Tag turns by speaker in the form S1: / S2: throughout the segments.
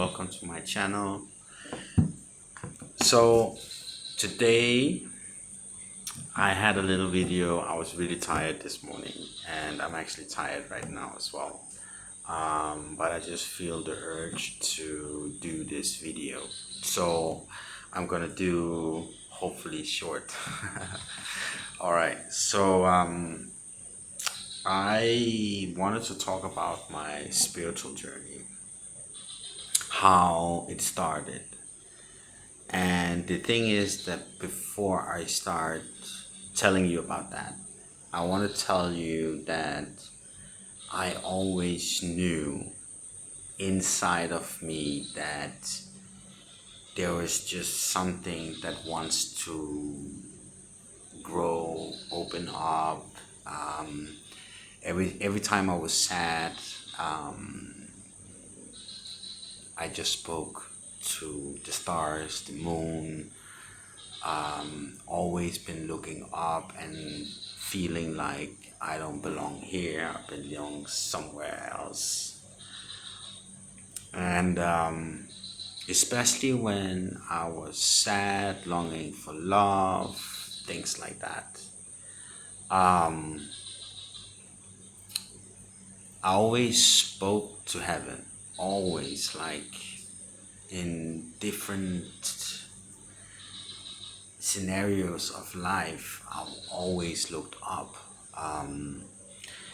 S1: welcome to my channel. So today I had a little video. I was really tired this morning, and I'm actually tired right now as well. But I just feel the urge to do this video. So I'm gonna do hopefully short. All right. I wanted to talk about my spiritual journey, how it started. And the thing is that before I start telling you about that, I want to tell you that I always knew inside of me that there was just something that wants to grow, open up. Um, every time I was sad, um, I just spoke to the stars, the moon, always been looking up and feeling like I don't belong here, I belong somewhere else. And especially when I was sad, longing for love, things like that. Um, I always spoke to heaven, always, like in different scenarios of life. I've always looked up, um,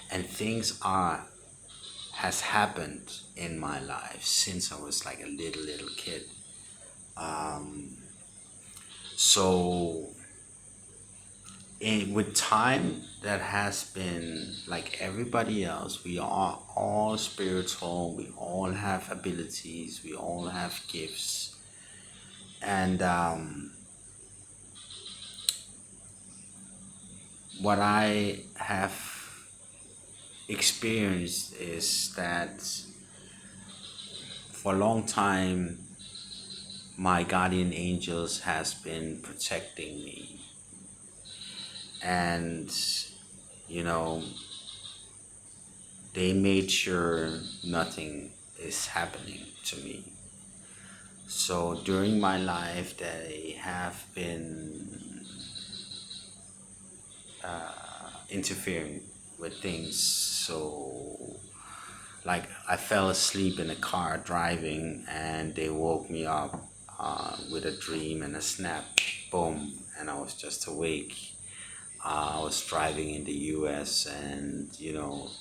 S1: and things are has happened in my life since I was like a little kid. So with time, that has been like everybody else. We are all spiritual. We all have abilities. We all have gifts, and what I have experienced is that for a long time my guardian angels has been protecting me, and you know they made sure nothing is happening to me. So during my life they have been interfering with things. So like I fell asleep in a car driving, and they woke me up with a dream and a snap, boom, and I was just awake. I was driving in the US, and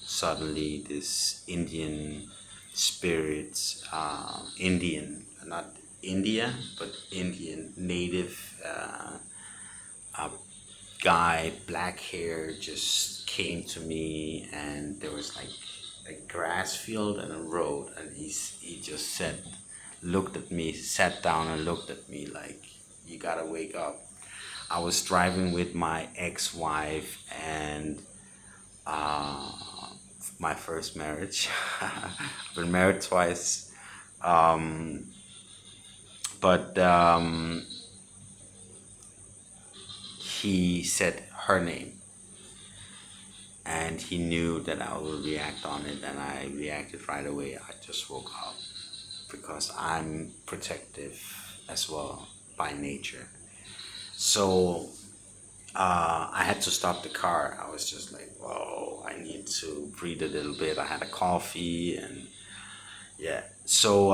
S1: suddenly this Indian spirit, Indian, not India, but Indian native guy, black hair, just came to me, and there was like a grass field and a road, and he just said, looked at me, sat down and looked at me like, you gotta wake up. I was driving with my ex-wife and uh, my first marriage. I've been married twice, um, but he said her name, and he knew that I would react on it, and I reacted right away. I just woke up because I'm protective as well by nature. So I had to stop the car. I was just like, whoa, I need to breathe a little bit. I had a coffee, and yeah. So,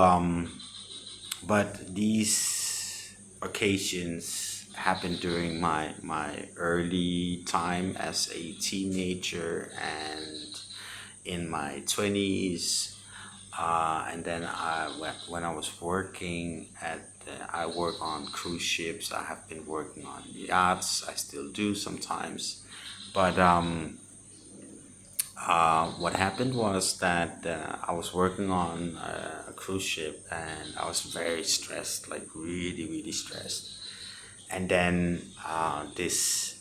S1: but these occasions happened during my early time as a teenager and in my 20s. And then when I was working I work on cruise ships. I have been working on yachts. I still do sometimes. But what happened was that I was working on a cruise ship, and I was very stressed, like really stressed. And then this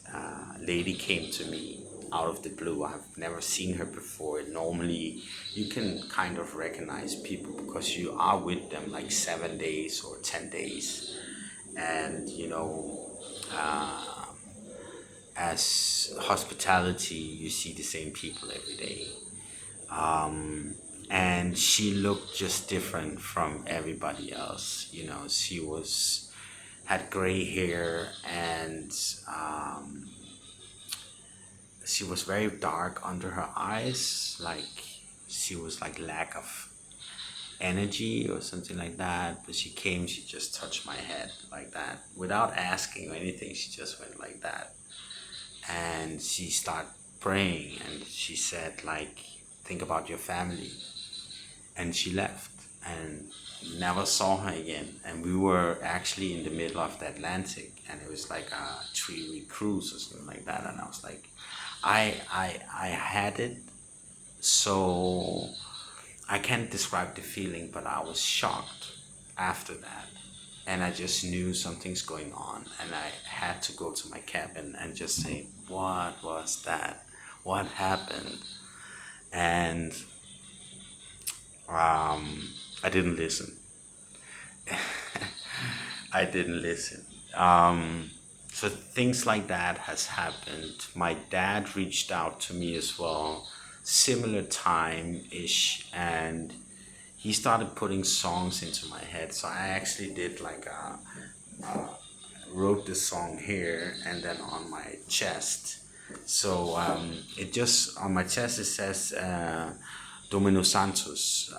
S1: lady came to me out of the blue. I've never seen her before. Normally, you can kind of recognize people because you are with them like 7 days or 10 days. And, as hospitality, you see the same people every day. and she looked just different from everybody else. You know, she was had gray hair, and she was very dark under her eyes, like she was like lack of energy or something like that. But she came, she just touched my head like that without asking or anything. She just went like that, and she started praying, and she said like, think about your family. And she left and never saw her again. And we were actually in the middle of the Atlantic, and it was like a 3 week cruise or something like that. And I was like, I had it. So I can't describe the feeling, but I was shocked after that. And I just knew something's going on. And I had to go to my cabin and just say, what was that? What happened? And I didn't listen. I didn't listen. So things like that has happened. My dad reached out to me as well, similar time ish, and he started putting songs into my head. So I actually did like wrote the song here and then on my chest. So it just on my chest it says Domino Santos,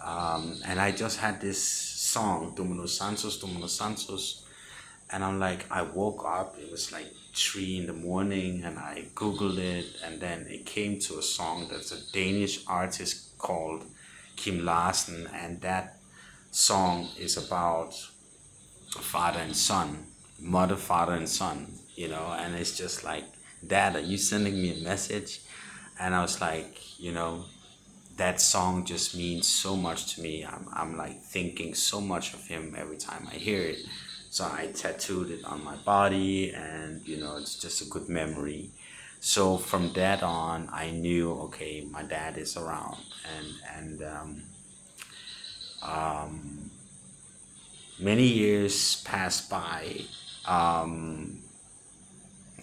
S1: and I just had this song Domino Santos, and I'm like, I woke up, it was like 3 in the morning, and I googled it, and then it came to a song that's a Danish artist called Kim Larsen, and that song is about father and son, mother, father, and son, you know, and it's just like, Dad, are you sending me a message? And I was like, you know, that song just means so much to me. I'm like thinking so much of him every time I hear it. So I tattooed it on my body, and you know, it's just a good memory. So from that on, I knew, okay, my dad is around, and many years passed by. Um,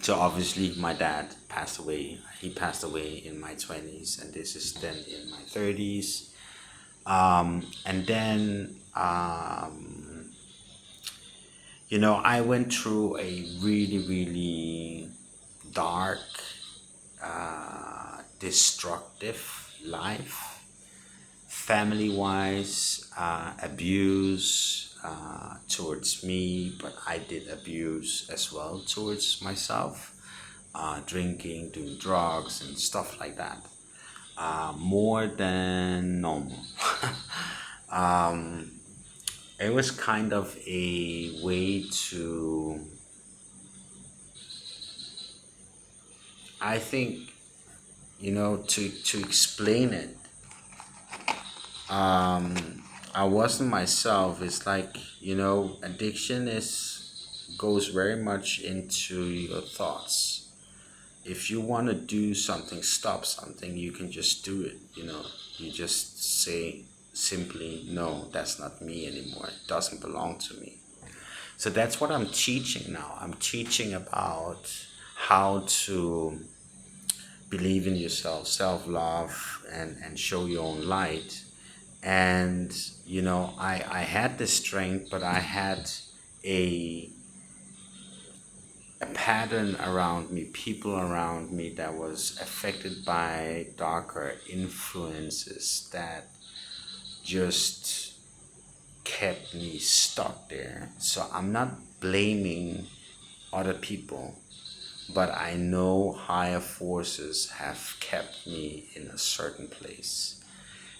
S1: so obviously, my dad passed away. He passed away in my 20s, and this is then in my 30s. And then, you know, I went through a really, really dark, destructive life, family wise, abuse towards me, but I did abuse as well towards myself, drinking, doing drugs, and stuff like that, more than normal. um, it was kind of a way to, I think, you know, to explain it. I wasn't myself. It's like, you know, addiction is goes very much into your thoughts. If you want to do something, stop something, you can just do it, you know. You just say simply, no, that's not me anymore. It doesn't belong to me. So that's what I'm teaching now. I'm teaching about how to believe in yourself, self love, and show your own light. And, you know, I had the strength, but I had a a pattern around me, people around me that was affected by darker influences that just kept me stuck there. So I'm not blaming other people, but I know higher forces have kept me in a certain place.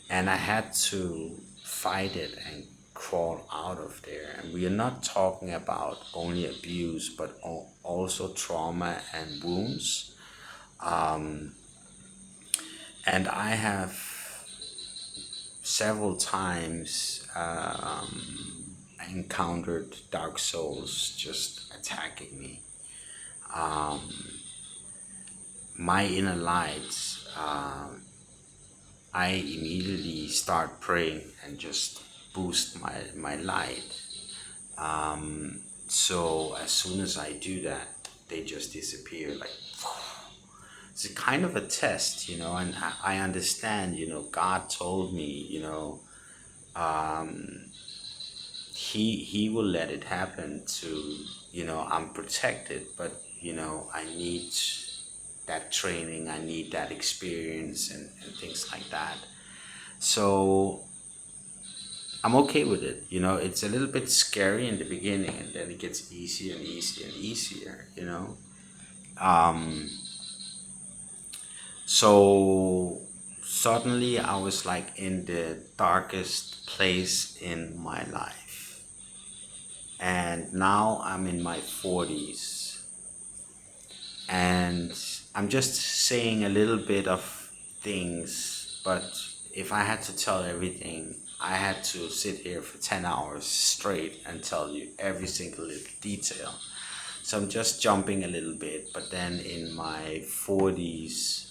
S1: And I had to fight it and crawl out of there. And we are not talking about only abuse, but also trauma and wounds. And I have several times encountered dark souls just attacking me. My inner light, I immediately start praying and just boost my light. So as soon as I do that, they just disappear like. it's a kind of a test, and I understand, God told me, um, he will let it happen to, I'm protected, but, I need that training, I need that experience and things like that. So I'm okay with it. It's a little bit scary in the beginning, and then it gets easier and easier and easier. Um, so suddenly I was like in the darkest place in my life. And now I'm in my 40s. And I'm just saying a little bit of things, but if I had to tell everything, I had to sit here for 10 hours straight and tell you every single little detail. So I'm just jumping a little bit, but then in my 40s,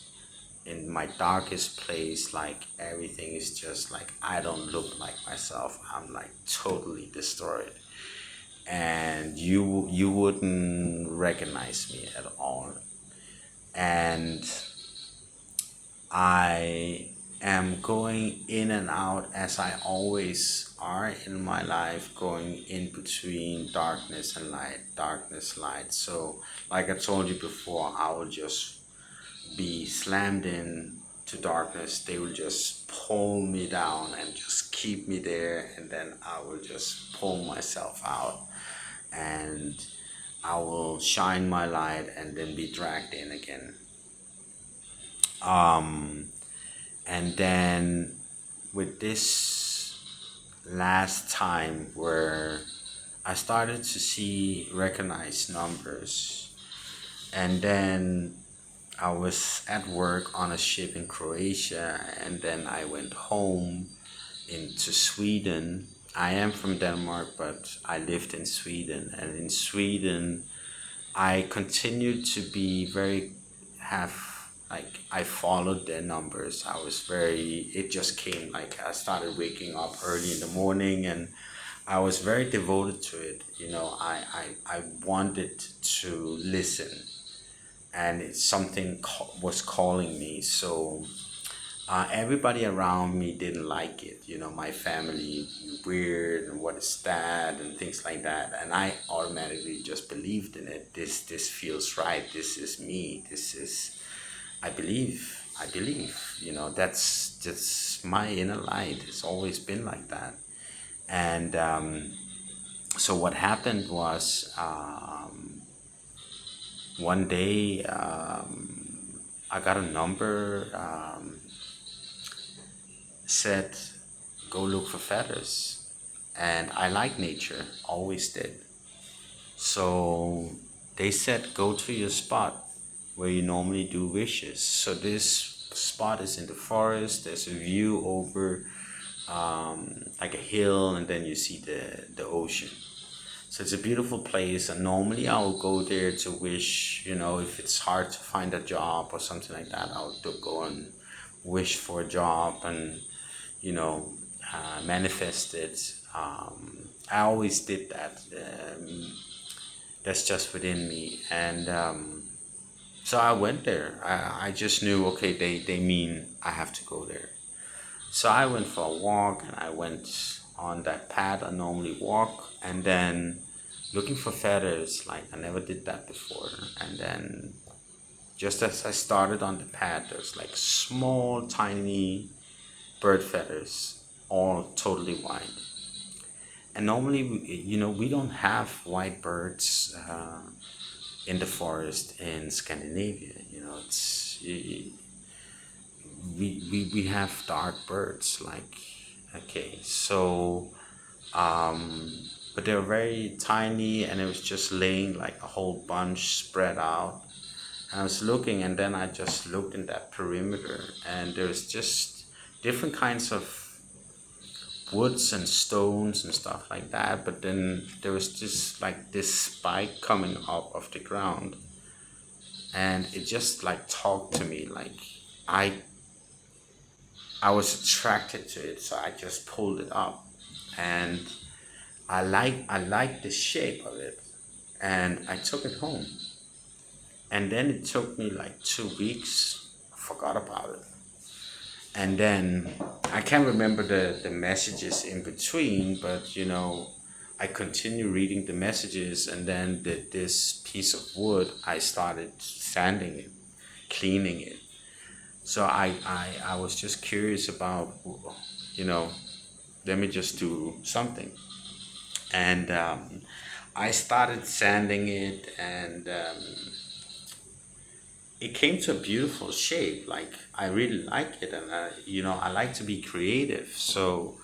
S1: in my darkest place, like everything is just like I don't look like myself. I'm like totally destroyed. And you wouldn't recognize me at all. And I am going in and out as I always are in my life, going in between darkness and light, darkness, light. So, like I told you before, I will just be slammed in to darkness. They will just pull me down and just keep me there, and then I will just pull myself out, and I will shine my light and then be dragged in again. Um, and then with this last time where I started to see recognized numbers, and then I was at work on a ship in Croatia, and then I went home into Sweden. I am from Denmark, but I lived in Sweden, and in Sweden I continued to be very have like I followed their numbers. I was very it just came like I started waking up early in the morning, and I was very devoted to it. I wanted to listen, and it's something was calling me. So everybody around me didn't like it. My family, weird, and what is that, and things like that. And I automatically just believed in it. This feels right. This is me. This is, I believe. I believe. That's my inner light. It's always been like that. And so what happened was one day I got a number. Said go look for feathers, and I like nature, always did. So they said go to your spot where you normally do wishes. So this spot is in the forest. There's a view over like a hill, and then you see the ocean. So it's a beautiful place, and normally I'll go there to wish, if it's hard to find a job or something like that, I'll go and wish for a job, and you know, manifest it. I always did that. That's just within me. And so I went there. I just knew, okay, they mean I have to go there. So I went for a walk, and I went on that path I normally walk, and then looking for feathers, like I never did that before. And then just as I started on the path, there's like small, tiny bird feathers, all totally white. And normally, we don't have white birds in the forest in Scandinavia. We have dark birds. Like, okay, so but they were very tiny, and it was just laying like a whole bunch spread out. And I was looking, and then I just looked in that perimeter, and there's just different kinds of woods and stones and stuff like that. But then there was just like this spike coming up of the ground, and it just like talked to me. Like I I was attracted to it, so I just pulled it up, and I like the shape of it, and I took it home. And then it took me like 2 weeks. I forgot about it. And then I can't remember the messages in between, but I continued reading the messages, and then this piece of wood, I started sanding it, cleaning it. So I was just curious about, you know, let me just do something. And I started sanding it, and it came to a beautiful shape. Like, I really like it, and I like to be creative. So,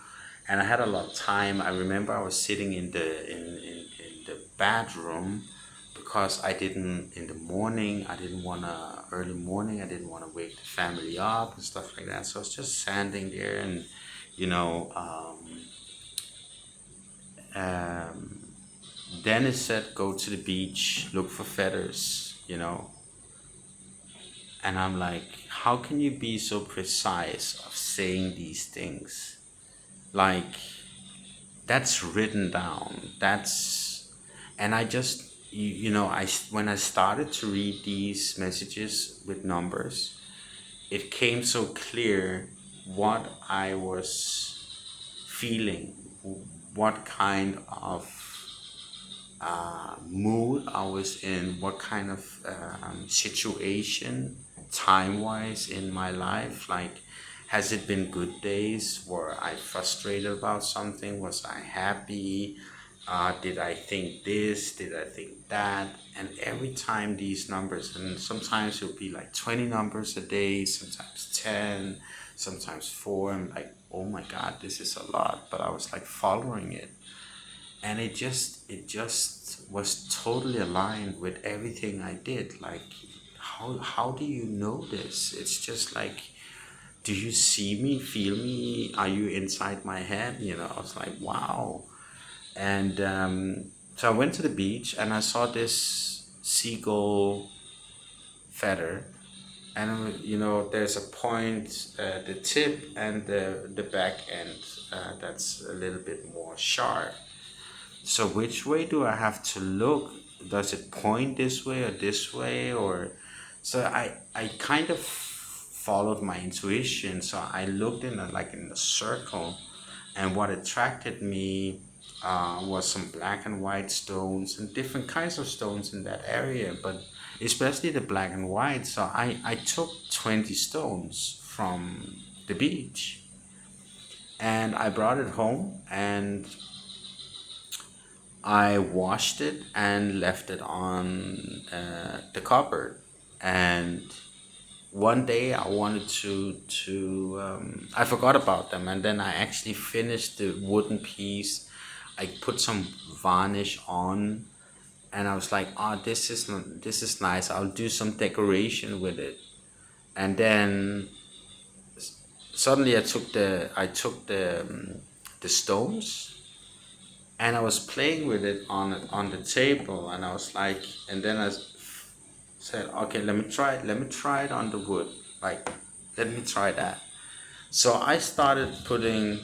S1: and I had a lot of time. I remember I was sitting in the bedroom, because I didn't in the morning. I didn't wanna early morning. I didn't wanna wake the family up and stuff like that. So I was just standing there, and you know. Um, Dennis said, "Go to the beach, look for feathers." And I'm like, how can you be so precise of saying these things? Like, that's written down. And I just, when I started to read these messages with numbers, it came so clear what I was feeling, what kind of mood I was in, what kind of situation, time wise, in my life. Like, has it been good days? Were I frustrated about something? Was I happy? Did I think this? Did I think that? And every time these numbers, and sometimes it'll be like 20 numbers a day, sometimes 10, sometimes 4. I'm like, oh my God, this is a lot. But I was like following it, and it just was totally aligned with everything I did. Like, how do you know this? It's just like, do you see me, feel me? Are you inside my head? I was like, wow. And so I went to the beach, and I saw this seagull feather. And there's a point, the tip and the back end, that's a little bit more sharp. So which way do I have to look? Does it point this way or this way? Or so I kind of followed my intuition. So I looked in a circle, and what attracted me was some black and white stones and different kinds of stones in that area, but especially the black and white. So I took 20 stones from the beach, and I brought it home, and I washed it and left it on the cupboard. And one day I wanted to I forgot about them, and then I actually finished the wooden piece. I put some varnish on, and I was like, "Oh, this is nice. I'll do some decoration with it." And then suddenly I took the stones, and I was playing with it on the table, and I was like, and then I said, okay, let me try it on the wood, like, let me try that. So I started putting.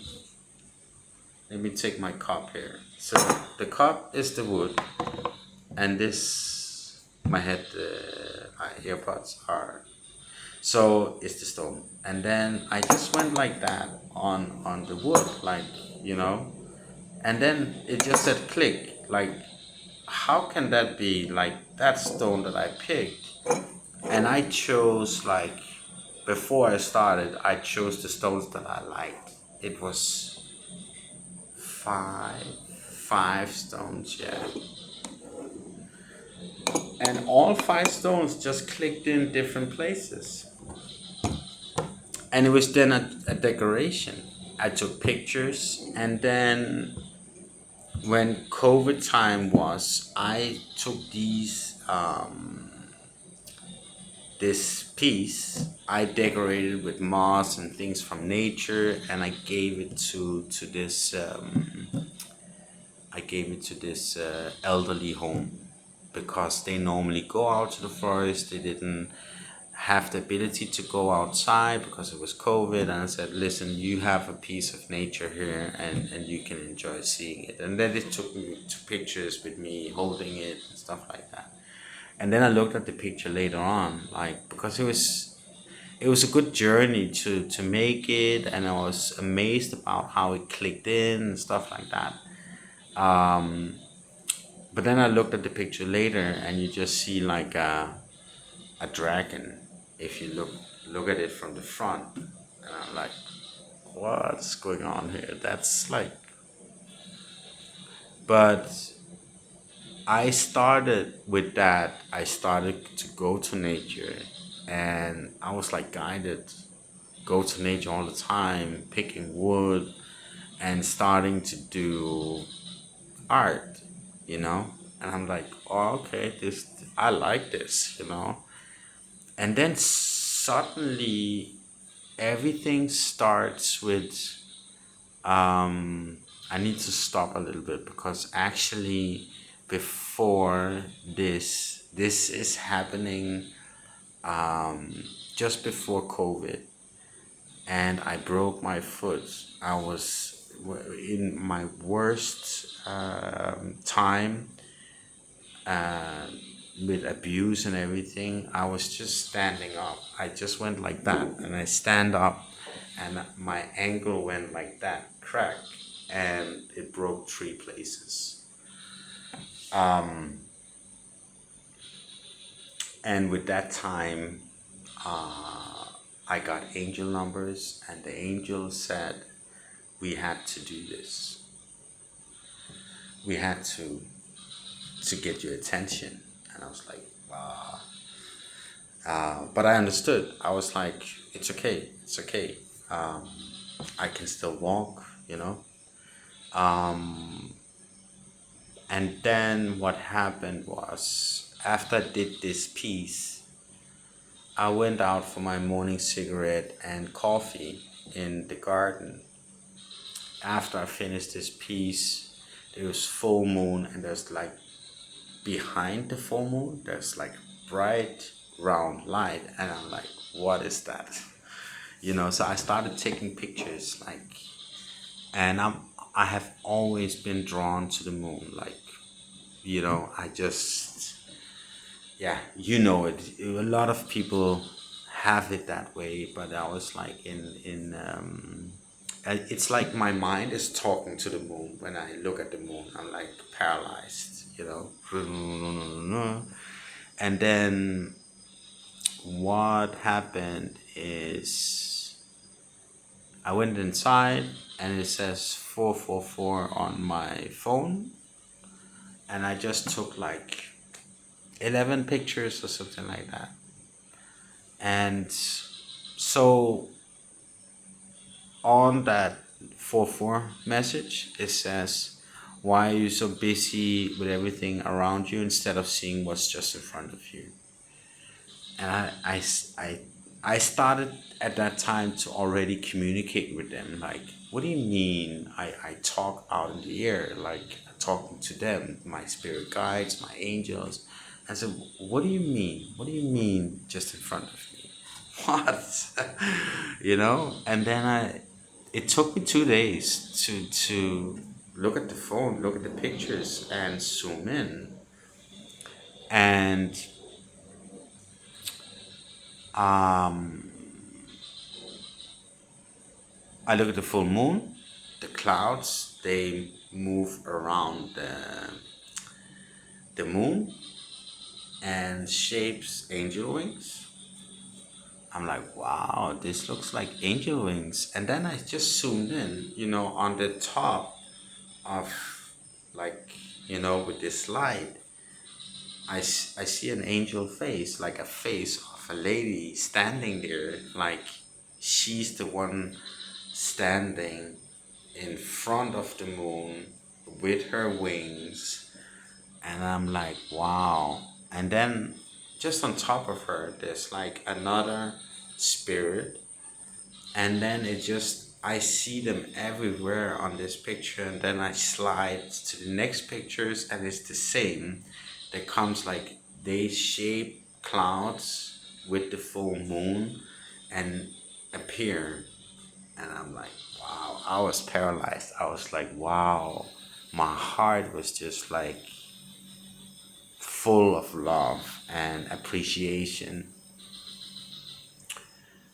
S1: Let me take my cup here. So the cup is the wood, and this my head, my earbuds are. So it's the stone, and then I just went like that on the wood, like, and then it just said click. Like, how can that be? Like, that stone that I picked, and I chose, like, before I started, I chose the stones that I liked. It was five stones, yeah, and all five stones just clicked in different places, and it was then a decoration. I took pictures, and then when COVID time was, I took this piece. I decorated with moss and things from nature, and I gave it to this elderly home, because they normally go out to the forest. They didn't have the ability to go outside because it was COVID. And I said, listen, you have a piece of nature here, and you can enjoy seeing it. And then they took me to pictures with me holding it and stuff like that. And then I looked at the picture later on, like, because it was a good journey to make it, and I was amazed about how it clicked in and stuff like that. But then I looked at the picture later, and you just see like a dragon if you look at it from the front, and I'm like, what's going on here? That's like, but I started with that. I started to go to nature, and I was like guided go to nature all the time, picking wood and starting to do art, you know. And I'm like, oh, okay, this I like this, you know. And then suddenly everything starts with I need to stop a little bit because actually before this is happening just before COVID, and I broke my foot. I was in my worst time with abuse and everything. I was just standing up. I just went like that, and I stand up, and my ankle went like that, crack, and it broke 3 places. And with that time, I got angel numbers, and the angel said we had to do this. We had to get your attention. And I was like, wow. But I understood. I was like, it's okay. It's okay. I can still walk, you know. And then what happened was, after I did this piece, I went out for my morning cigarette and coffee in the garden. After I finished this piece, there was full moon, and there's like behind the full moon, there's like bright round light, and I'm like, what is that? You know, so I started taking pictures, like, and I have always been drawn to the moon, like, you know, I just, yeah, you know it. A lot of people have it that way, but I was like it's like my mind is talking to the moon. When I look at the moon, I'm like paralyzed, you know. And then what happened is I went inside, and it says 444 on my phone, and I just took like 11 pictures or something like that. And so on that 44 message, it says, why are you so busy with everything around you instead of seeing what's just in front of you? And I started at that time to already communicate with them. Like, what do you mean I talk out in the air? Like, talking to them, my spirit guides, my angels. I said, what do you mean? What do you mean just in front of me? What? You know? And then it took me 2 days to look at the phone, look at the pictures, and zoom in. And I look at the full moon, the clouds, they move around the moon and shapes angel wings. I'm like, wow, this looks like angel wings. And then I just zoomed in, you know, on the top of, like, you know, with this light, I see an angel face, like a face of a lady standing there, like she's the one standing in front of the moon with her wings. And I'm like, wow. And then just on top of her, there's like another spirit. And then it just, I see them everywhere on this picture. And then I slide to the next pictures, and it's the same. There comes like, they shape clouds with the full moon and appear. And I'm like, wow, I was paralyzed. I was like, wow, my heart was just like full of love and appreciation.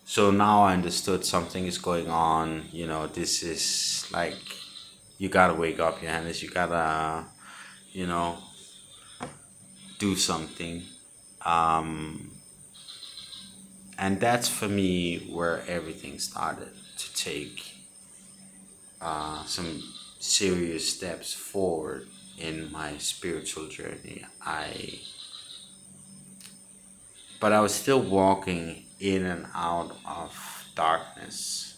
S1: So now I understood something is going on. This is like, you gotta wake up, Johannes. You gotta, you know, do something. Um, and that's for me where everything started to take some serious steps forward in my spiritual journey. But I was still walking in and out of darkness,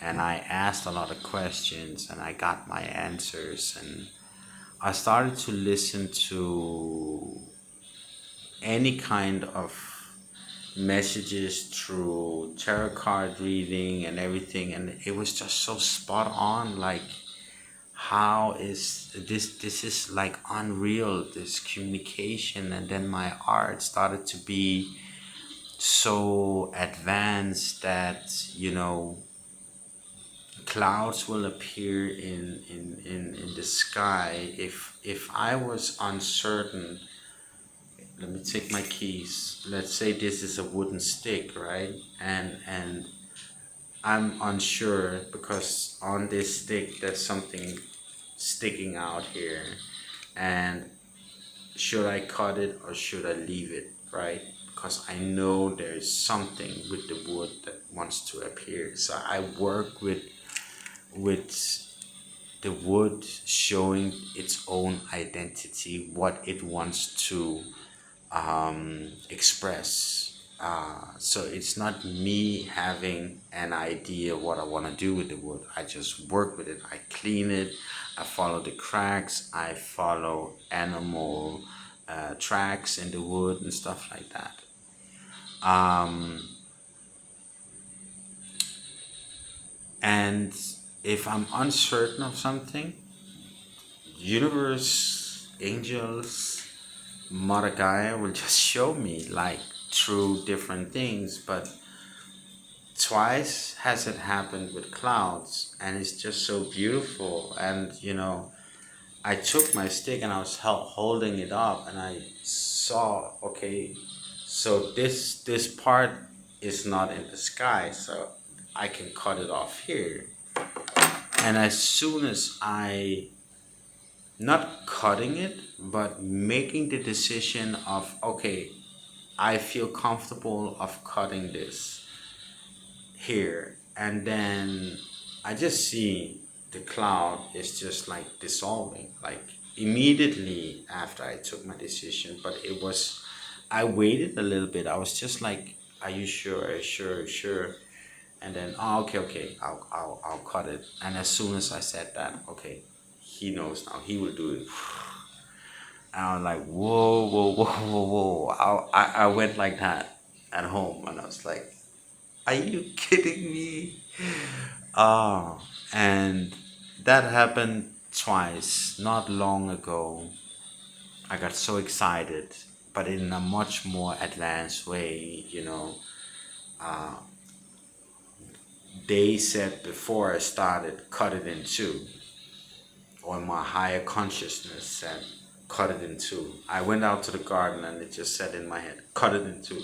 S1: and I asked a lot of questions and I got my answers, and I started to listen to any kind of messages through tarot card reading and everything, and it was just so spot on. Like, how is this is like unreal, this communication. And then my art started to be so advanced that clouds will appear in the sky. If I was uncertain, let me take my keys. Let's say this is a wooden stick, right? And I'm unsure because on this stick there's something sticking out here, and should I cut it or should I leave it, right? Because I know there's something with the wood that wants to appear. So I work with the wood showing its own identity, what it wants to express. So it's not me having an idea what I want to do with the wood. I just work with it. I clean it. I follow the cracks. I follow animal tracks in the wood and stuff like that. And if I'm uncertain of something, universe, angels, Mother Gaia will just show me, like, through different things. But twice has it happened with clouds, and it's just so beautiful. And I took my stick and I was holding it up, and I saw, okay, so this part is not in the sky, so I can cut it off here. And as soon as I, not cutting it, but making the decision of, okay, I feel comfortable of cutting this here, and then I just see the cloud is just like dissolving, like immediately after I took my decision. But it was, I waited a little bit. I was just like, are you sure? Are you sure? Are you sure? And then, oh, okay, I'll cut it. And as soon as I said that, okay, he knows now. He will do it. And I was like, whoa, whoa, whoa, whoa, whoa. I went like that at home, and I was like, are you kidding me? Oh, and that happened twice, not long ago. I got so excited, but in a much more advanced way. They said before I started, cut it in two, or my higher consciousness said, cut it in two. I went out to the garden and it just said in my head, cut it in two.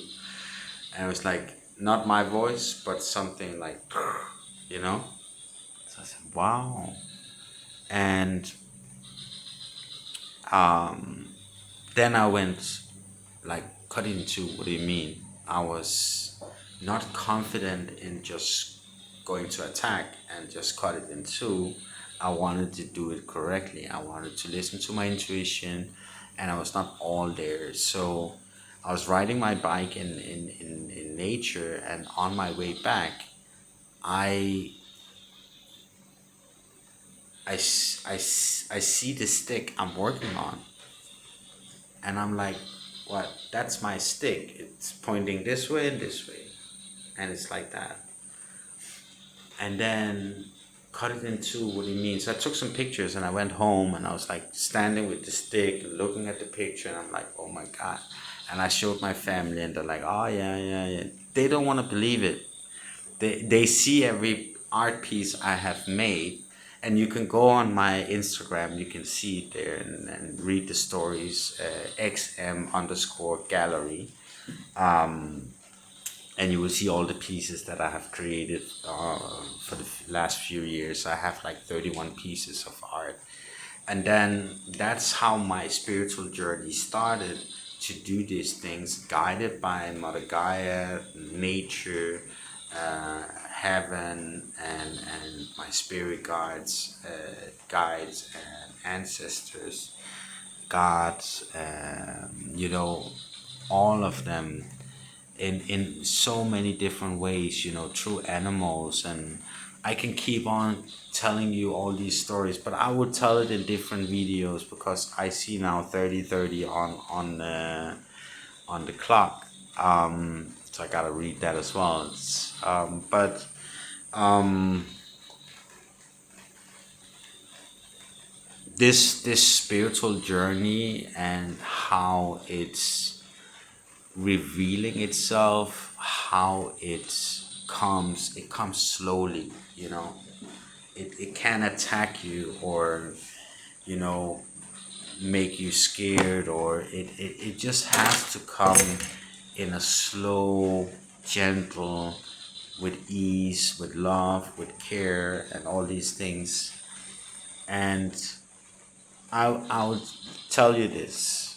S1: And it was like, not my voice, but something like, you know? So I said, wow. And then I went, like, cut in two, what do you mean? I was not confident in just going to attack and just cut it in two. I wanted to do it correctly. I wanted to listen to my intuition, and I was not all there. So I was riding my bike in nature, and on my way back, I, I see the stick I'm working on, and I'm like, what? That's my stick. It's pointing this way and this way, and it's like that. And then cut it in two, what do you mean? So I took some pictures and I went home, and I was like standing with the stick looking at the picture, and I'm like, oh my god. And I showed my family, and they're like, oh yeah, yeah, yeah. They don't want to believe it. They see every art piece I have made, And you can go on my Instagram, you can see it there, and read the stories, xm_gallery. And you will see all the pieces that I have created for the last few years. I have like 31 pieces of art. And then that's how my spiritual journey started, to do these things guided by Mother Gaia, nature, heaven, and my spirit guides and ancestors, gods, all of them in so many different ways, through animals. And I can keep on telling you all these stories, but I will tell it in different videos, because I see now 30:30 on the clock. So I gotta read that as well. But this spiritual journey and how it's revealing itself, how it comes slowly. It can attack you, or you know make you scared, or it just has to come in a slow, gentle, with ease, with love, with care, and all these things. And I'll tell you this: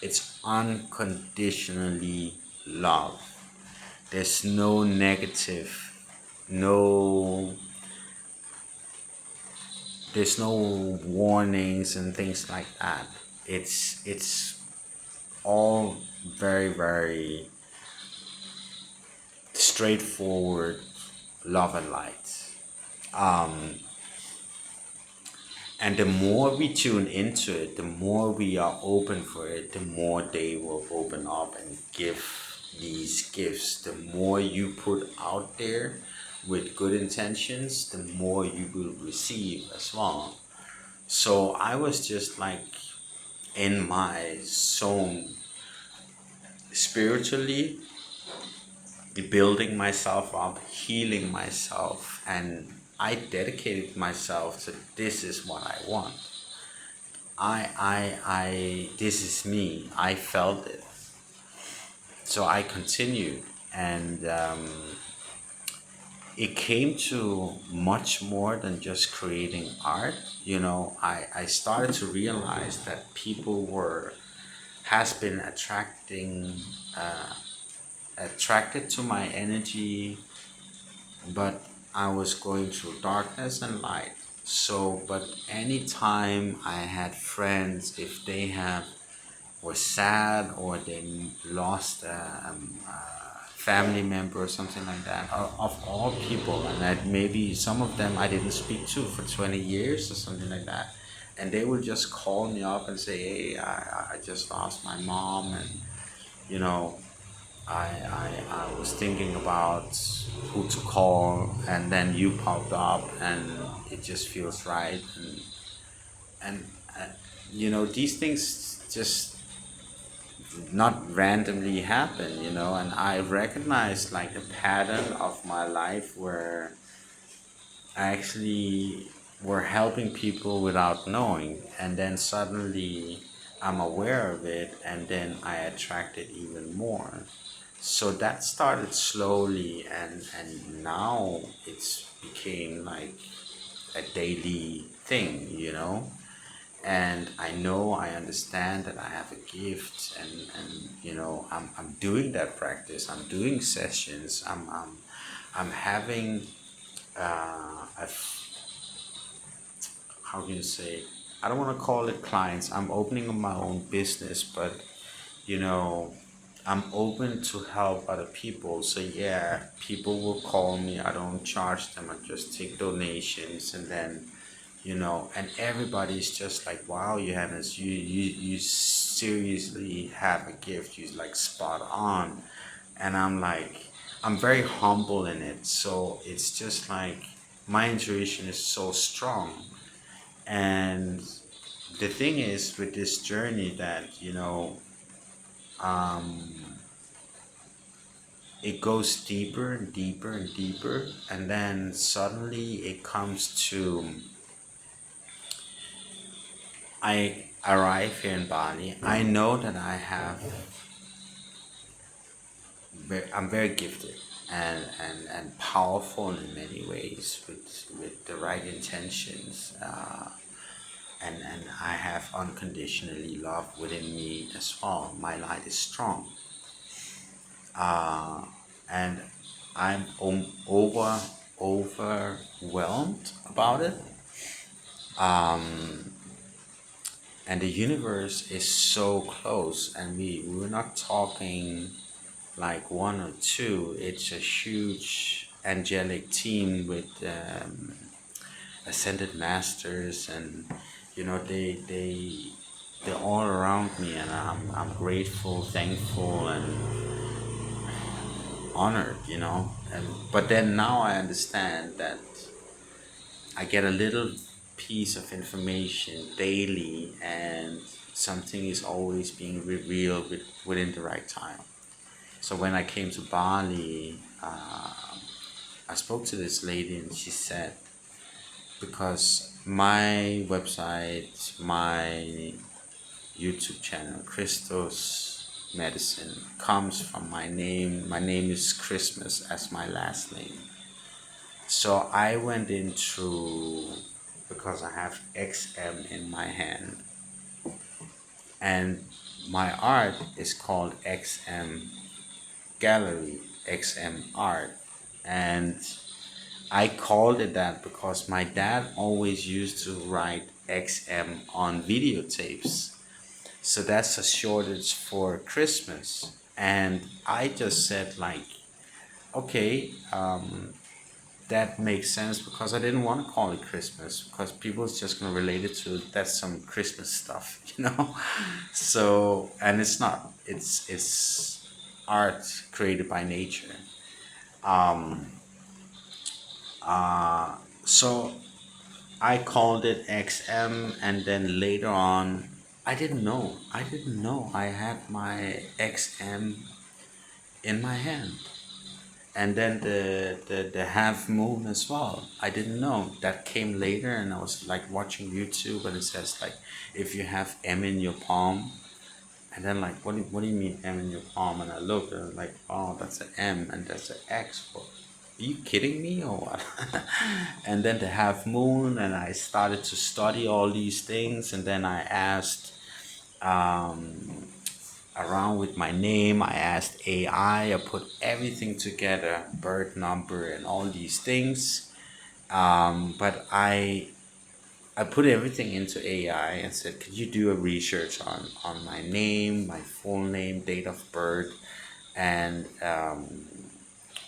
S1: it's unconditionally love. There's no negative, no, there's no warnings and things like that. It's all very, very straightforward love and light. And the more we tune into it, the more we are open for it, the more they will open up and give these gifts. The more you put out there with good intentions, the more you will receive as well. So I was just like in my zone spiritually, building myself up, healing myself, and I dedicated myself to, this is what I want. This is me. I felt it. So I continued, and it came to much more than just creating art. I started to realize that people has been attracted to my energy, but I was going through darkness and light. So, but anytime I had friends, if they were sad, or they lost a family member or something like that, of all people, and that maybe some of them I didn't speak to for 20 years or something like that, and they would just call me up and say, hey, I just lost my mom, and you know I was thinking about who to call, and then you popped up, and it just feels right. And these things just not randomly happen, and I recognized like a pattern of my life where I actually were helping people without knowing, and then suddenly I'm aware of it, and then I attract it even more. So that started slowly, and now it's became like a daily thing, and I understand that I have a gift, and I'm doing that practice. I'm doing sessions. I'm having a how can you say, I don't want to call it clients. I'm opening up my own business, but you know, I'm open to help other people. So yeah, people will call me. I don't charge them. I just take donations, and then and everybody's just like, wow, you seriously have a gift. You like spot on, and I'm like, I'm very humble in it. So it's just like my intuition is so strong. And the thing is with this journey that it goes deeper and deeper and deeper, and then suddenly it comes to I arrive here in Bali. I know that I'm very gifted and powerful in many ways with the right intentions. And I have unconditionally love within me as well. My light is strong. And I'm overwhelmed about it. And the universe is so close, and we're not talking like one or two. It's a huge angelic team with ascended masters, and they're all around me, and I'm grateful, thankful, and honored. And but then now I understand that I get a little piece of information daily, and something is always being revealed within the right time. So when I came to Bali, I spoke to this lady, and she said, because my website, my YouTube channel, Christos Medicine, comes from my name. My name is Christmas as my last name. So I went into, because I have XM in my hand, and my art is called XM Gallery, XM Art. And I called it that because my dad always used to write XM on videotapes. So that's a shortage for Christmas. And I just said, like, okay, that makes sense, because I didn't want to call it Christmas, because people's just gonna relate it to that's some Christmas stuff, So, and it's not. It's art created by nature. So I called it XM, and then later on, I didn't know. I didn't know I had my XM in my hand. And then the half moon as well. I didn't know. That came later, and I was like watching YouTube, and it says like, if you have M in your palm, and then like, what do you mean M in your palm? And I looked, and I was like, oh, that's an M and that's an X. Well, are you kidding me or what? And then the half moon, and I started to study all these things, and then I asked around with my name. I asked AI. I put everything together, birth number and all these things. But I put everything into AI and said, could you do a research on my name, my full name, date of birth, and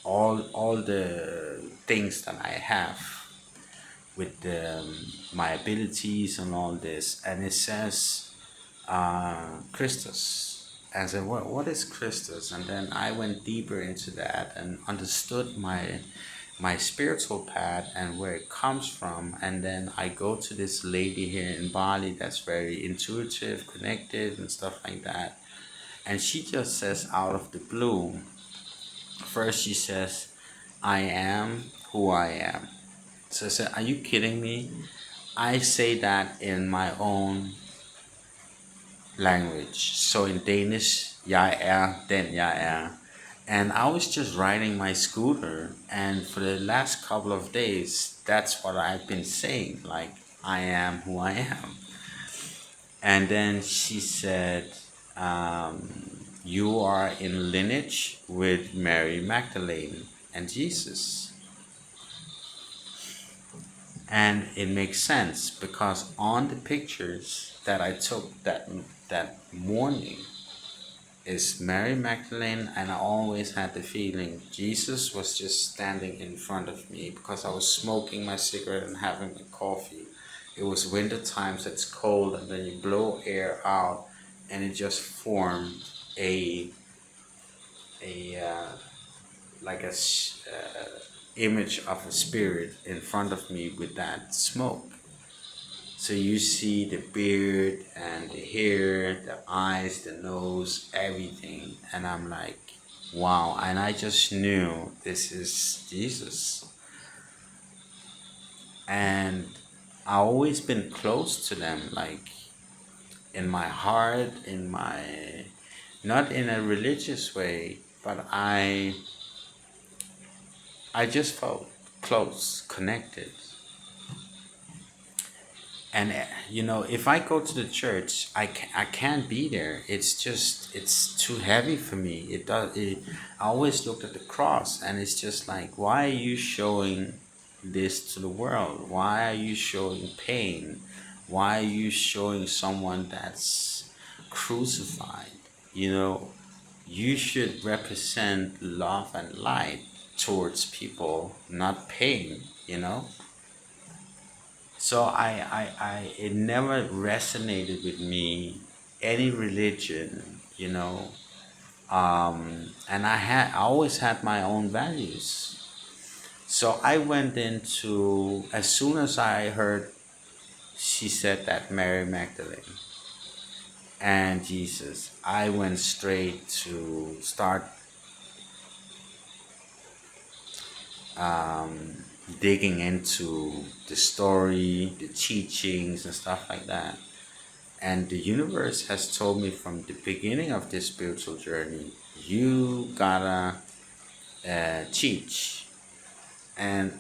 S1: all the things that I have with my abilities and all this. And it says Christus. And I said, what is Christus? And then I went deeper into that and understood my spiritual path and where it comes from. And then I go to this lady here in Bali that's very intuitive, connected, and stuff like that. And she just says out of the blue, first she says, I am who I am. So I said, are you kidding me? I say that in my own language. So in Danish, jeg er den jeg er. And I was just riding my scooter, and for the last couple of days, that's what I've been saying, like, I am who I am. And then she said, you are in lineage with Mary Magdalene and Jesus. And it makes sense, because on the pictures that I took that morning is Mary Magdalene, and I always had the feeling Jesus was just standing in front of me, because I was smoking my cigarette and having my coffee. It was winter times, it's cold, and then you blow air out, and it just formed a like a image of a spirit in front of me with that smoke. So you see the beard and the hair, the eyes, the nose, everything. And I'm like, wow. And I just knew this is Jesus. And I always been close to them. Like, in my heart, in my, not in a religious way, but I just felt close, connected. And if I go to the church, I can't be there. It's just, it's too heavy for me. I always looked at the cross, and it's just like, why are you showing this to the world? Why are you showing pain? Why are you showing someone that's crucified? you know you should represent love and light towards people, not pain. So it never resonated with me, any religion, and I always had my own values. So I went into, as soon as I heard she said that Mary Magdalene and Jesus, I went straight to start digging into the story, the teachings, and stuff like that. And the universe has told me from the beginning of this spiritual journey, you gotta teach. And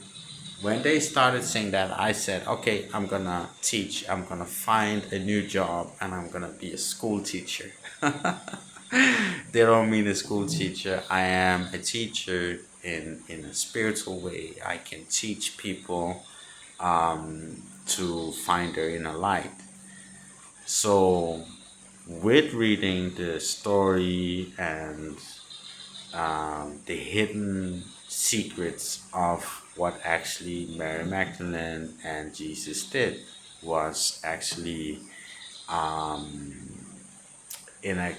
S1: when they started saying that, I said, okay, I'm gonna teach. I'm gonna find a new job, and I'm gonna be a school teacher. They don't mean a school teacher. I am a teacher in a spiritual way. I can teach people to find their inner light. So, with reading the story and the hidden secrets of what actually Mary Magdalene and Jesus did, was actually in a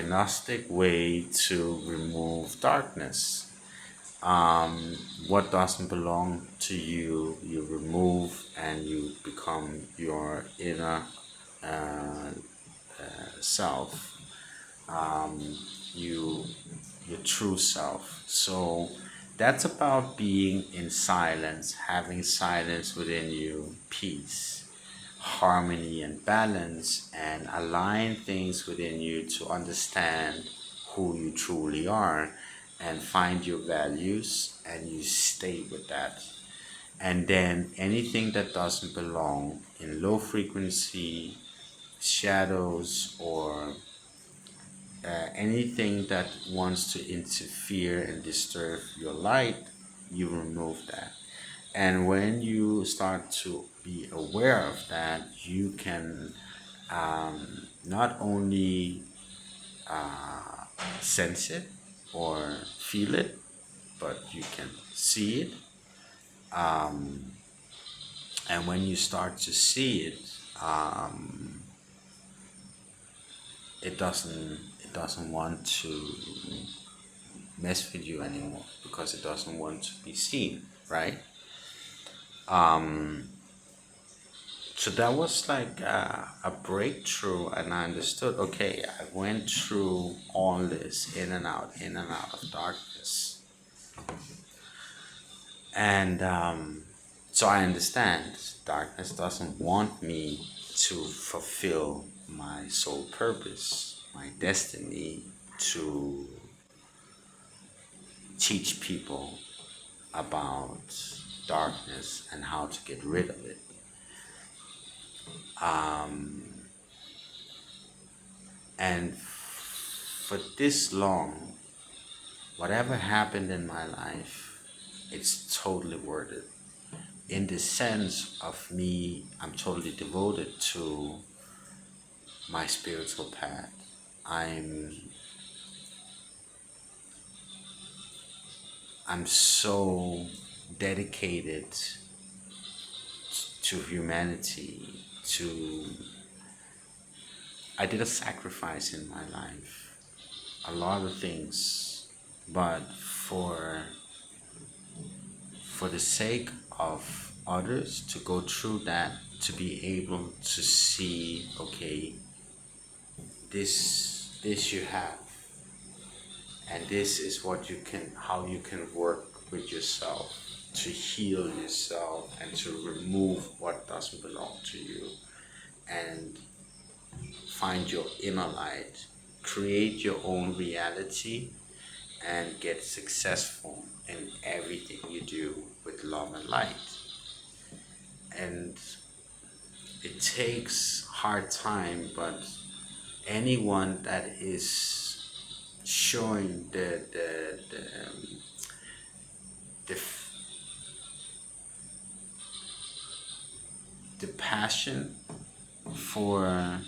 S1: gnostic way to remove darkness. What doesn't belong to you, you remove, and you become your inner self, you your true self. So that's about being in silence, having silence within you, peace, harmony, and balance, and align things within you to understand who you truly are, and find your values, and you stay with that. And then anything that doesn't belong, in low frequency, shadows, or anything that wants to interfere and disturb your light, you remove that. And when you start to be aware of that, you can not only sense it or feel it, but you can see it. And when you start to see it, it doesn't want to mess with you anymore, because it doesn't want to be seen, right? So that was like a breakthrough, and I understood, okay, I went through all this, in and out of darkness. And so I understand darkness doesn't want me to fulfill my soul purpose, my destiny, to teach people about darkness and how to get rid of it. And for this long, whatever happened in my life, it's totally worth it. In the sense of me, I'm totally devoted to my spiritual path. I'm so dedicated to humanity. To I did a sacrifice in my life, a lot of things, but for the sake of others to go through that, to be able to see, okay, this you have, and this is what you can, how you can work with yourself to heal yourself and to remove what doesn't belong to you, and find your inner light, create your own reality, and get successful in everything you do with love and light. And it takes hard time, but anyone that is showing the, the passion for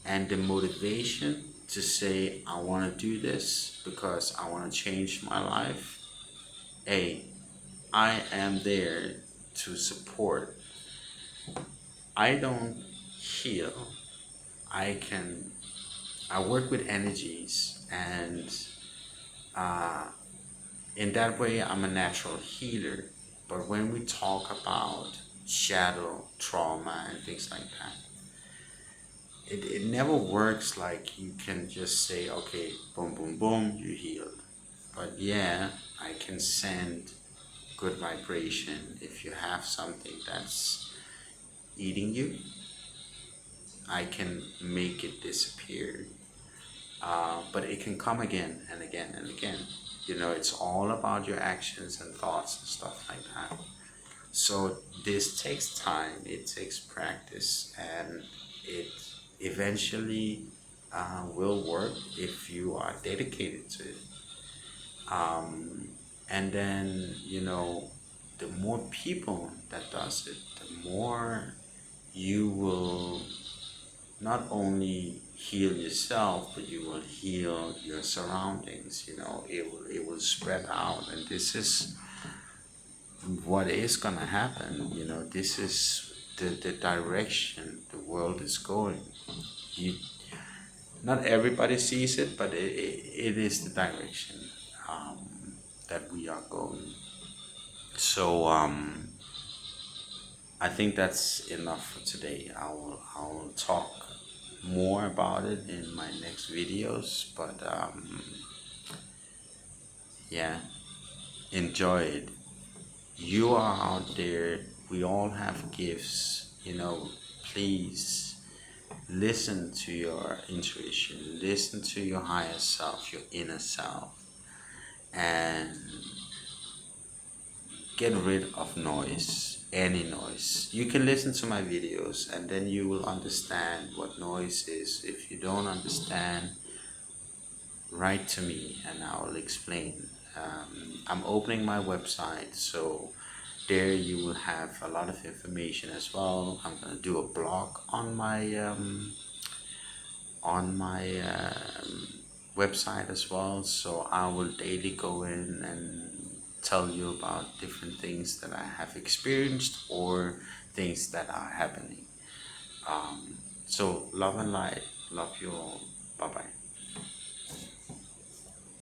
S1: and the motivation to say I want to do this because I want to change my life, hey, I am there to support. I don't heal. I work with energies, and uh, in that way I'm a natural healer. But when we talk about shadow trauma and things like that, it never works like you can just say, okay, boom, boom, boom, you healed. But yeah, I can send good vibration. If you have something that's eating you, I can make it disappear. But it can come again and again and again. You know, it's all about your actions and thoughts and stuff like that. So this takes time, it takes practice, and it eventually will work if you are dedicated to it. And then, you know, the more people that does it, the more you will not only heal yourself, but you will heal your surroundings. You know, it will spread out, and this is what is gonna happen. You know, this is the direction the world is going. You, not everybody sees it, but it is the direction that we are going. So I think that's enough for today. I will talk more about it in my next videos, but yeah, enjoy it. You are out there. We all have gifts. You know, please listen to your intuition. Listen to your higher self, your inner self, and get rid of noise, any noise. You can listen to my videos and then you will understand what noise is. If you don't understand, write to me and I will explain. I'm opening my website, so there you will have a lot of information as well. I'm gonna do a blog on my website as well, so I will daily go in and tell you about different things that I have experienced or things that are happening. So love and light, love you all. Bye bye.